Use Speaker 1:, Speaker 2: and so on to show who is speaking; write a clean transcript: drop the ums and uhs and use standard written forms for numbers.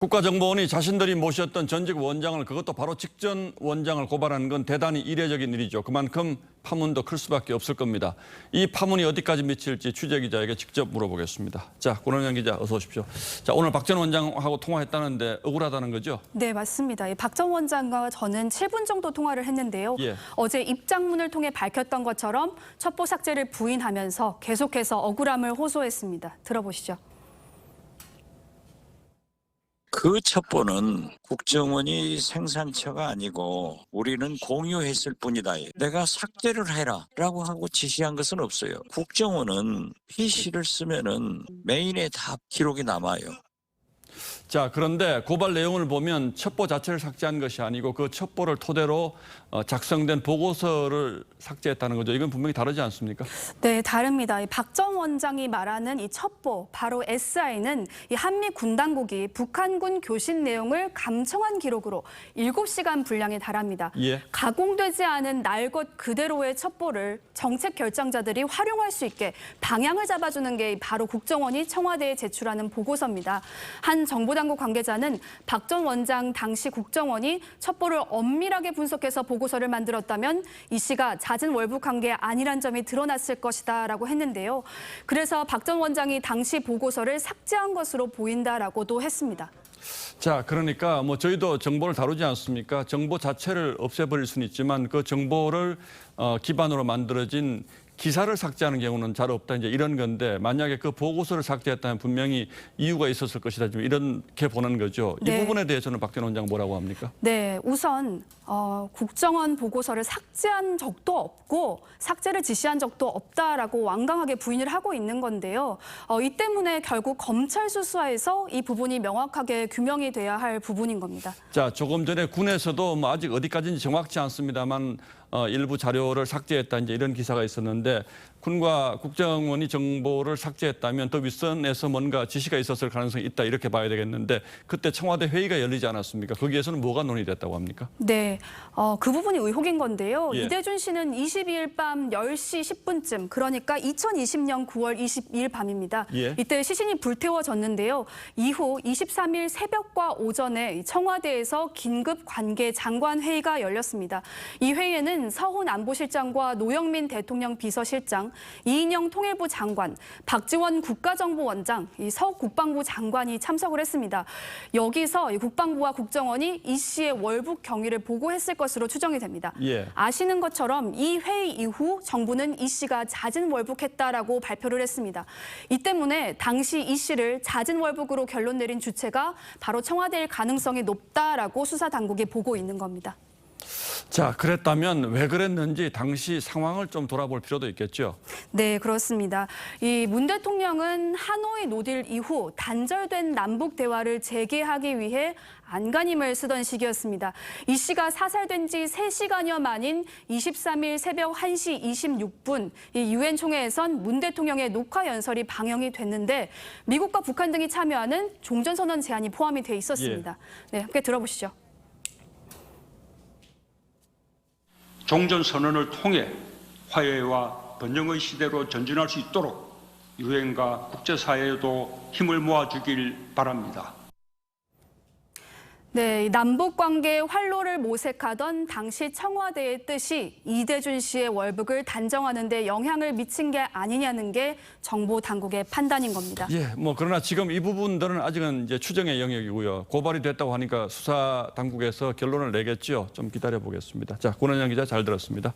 Speaker 1: 국가정보원이 자신들이 모셨던 전직 원장을 그것도 바로 직전 원장을 고발하는 건 대단히 이례적인 일이죠. 그만큼 파문도 클 수밖에 없을 겁니다. 이 파문이 어디까지 미칠지 취재기자에게 직접 물어보겠습니다. 자, 권원영 기자 어서 오십시오. 자, 오늘 박 전 원장하고 통화했다는데 억울하다는 거죠?
Speaker 2: 네, 맞습니다. 박 전 원장과 저는 7분 정도 통화를 했는데요.
Speaker 1: 예.
Speaker 2: 어제 입장문을 통해 밝혔던 것처럼 첩보 삭제를 부인하면서 계속해서 억울함을 호소했습니다. 들어보시죠.
Speaker 3: 그 첩보는 국정원이 생산처가 아니고 우리는 공유했을 뿐이다. 내가 삭제를 해라 라고 하고 지시한 것은 없어요. 국정원은 PC를 쓰면은 메인에 다 기록이 남아요.
Speaker 1: 자, 그런데 고발 내용을 보면 첩보 자체를 삭제한 것이 아니고 그 첩보를 토대로 작성된 보고서를 삭제했다는 거죠. 이건 분명히 다르지 않습니까?
Speaker 2: 네, 다릅니다. 박 전 원장이 말하는 이 첩보, 바로 SI는 이 한미 군당국이 북한군 교신 내용을 감청한 기록으로 7시간 분량에 달합니다.
Speaker 1: 예.
Speaker 2: 가공되지 않은 날 것 그대로의 첩보를 정책 결정자들이 활용할 수 있게 방향을 잡아주는 게 바로 국정원이 청와대에 제출하는 보고서입니다. 한 정보당국 관계자는 박 전 원장 당시 국정원이 첩보를 엄밀하게 분석해서 보고서를 만들었다면 이 씨가 잦은 월북한 게 아니란 점이 드러났을 것이다라고 했는데요. 그래서 박 전 원장이 당시 보고서를 삭제한 것으로 보인다라고도 했습니다.
Speaker 1: 자, 그러니까 뭐 저희도 정보를 다루지 않습니까? 정보 자체를 없애버릴 수는 있지만 그 정보를 기반으로 만들어진 기사를 삭제하는 경우는 잘 없다. 이제 이런 건데 만약에 그 보고서를 삭제했다면 분명히 이유가 있었을 것이다. 좀 이렇게 보는 거죠.
Speaker 2: 네.
Speaker 1: 이 부분에 대해서는 박 전 원장 뭐라고 합니까?
Speaker 2: 네, 우선 국정원 보고서를 삭제한 적도 없고 삭제를 지시한 적도 없다라고 완강하게 부인을 하고 있는 건데요. 이 때문에 결국 검찰 수사에서 이 부분이 명확하게 규명이 돼야 할 부분인 겁니다.
Speaker 1: 자, 조금 전에 군에서도 뭐 아직 어디까지인지 정확치 않습니다만 일부 자료를 삭제했다 이제 이런 기사가 있었는데 군과 국정원이 정보를 삭제했다면 더 윗선에서 뭔가 지시가 있었을 가능성이 있다 이렇게 봐야 되겠는데 그때 청와대 회의가 열리지 않았습니까? 거기에서는 뭐가 논의됐다고 합니까?
Speaker 2: 네, 그 부분이 의혹인 건데요.
Speaker 1: 예.
Speaker 2: 이대준 씨는 22일 밤 10시 10분쯤, 그러니까 2020년 9월 22일 밤입니다.
Speaker 1: 예.
Speaker 2: 이때 시신이 불태워졌는데요. 이후 23일 새벽과 오전에 청와대에서 긴급 관계 장관 회의가 열렸습니다. 이 회의에는 서훈 안보실장과 노영민 대통령 비서실장, 이인영 통일부 장관, 박지원 국가정보원장, 서 국방부 장관이 참석을 했습니다. 여기서 국방부와 국정원이 이 씨의 월북 경위를 보고했을 것으로 추정이 됩니다.
Speaker 1: 예.
Speaker 2: 아시는 것처럼 이 회의 이후 정부는 이 씨가 잦은 월북했다라고 발표를 했습니다. 이 때문에 당시 이 씨를 잦은 월북으로 결론 내린 주체가 바로 청와대일 가능성이 높다라고 수사 당국이 보고 있는 겁니다.
Speaker 1: 자, 그랬다면 왜 그랬는지 당시 상황을 좀 돌아볼 필요도 있겠죠.
Speaker 2: 네, 그렇습니다. 이 문 대통령은 하노이 노딜 이후 단절된 남북 대화를 재개하기 위해 안간힘을 쓰던 시기였습니다. 이 씨가 사살된 지 3시간여 만인 23일 새벽 1시 26분 이 유엔 총회에선 문 대통령의 녹화 연설이 방영이 됐는데 미국과 북한 등이 참여하는 종전선언 제안이 포함이 돼 있었습니다. 네, 함께 들어보시죠.
Speaker 4: 종전선언을 통해 화해와 번영의 시대로 전진할 수 있도록 유엔과 국제사회에도 힘을 모아주길 바랍니다.
Speaker 2: 네, 남북 관계에 활로를 모색하던 당시 청와대의 뜻이 이대준 씨의 월북을 단정하는 데 영향을 미친 게 아니냐는 게 정보 당국의 판단인 겁니다.
Speaker 1: 예, 뭐 그러나 지금 이 부분들은 아직은 이제 추정의 영역이고요. 고발이 됐다고 하니까 수사 당국에서 결론을 내겠죠. 좀 기다려 보겠습니다. 자, 권원영 기자 잘 들었습니다.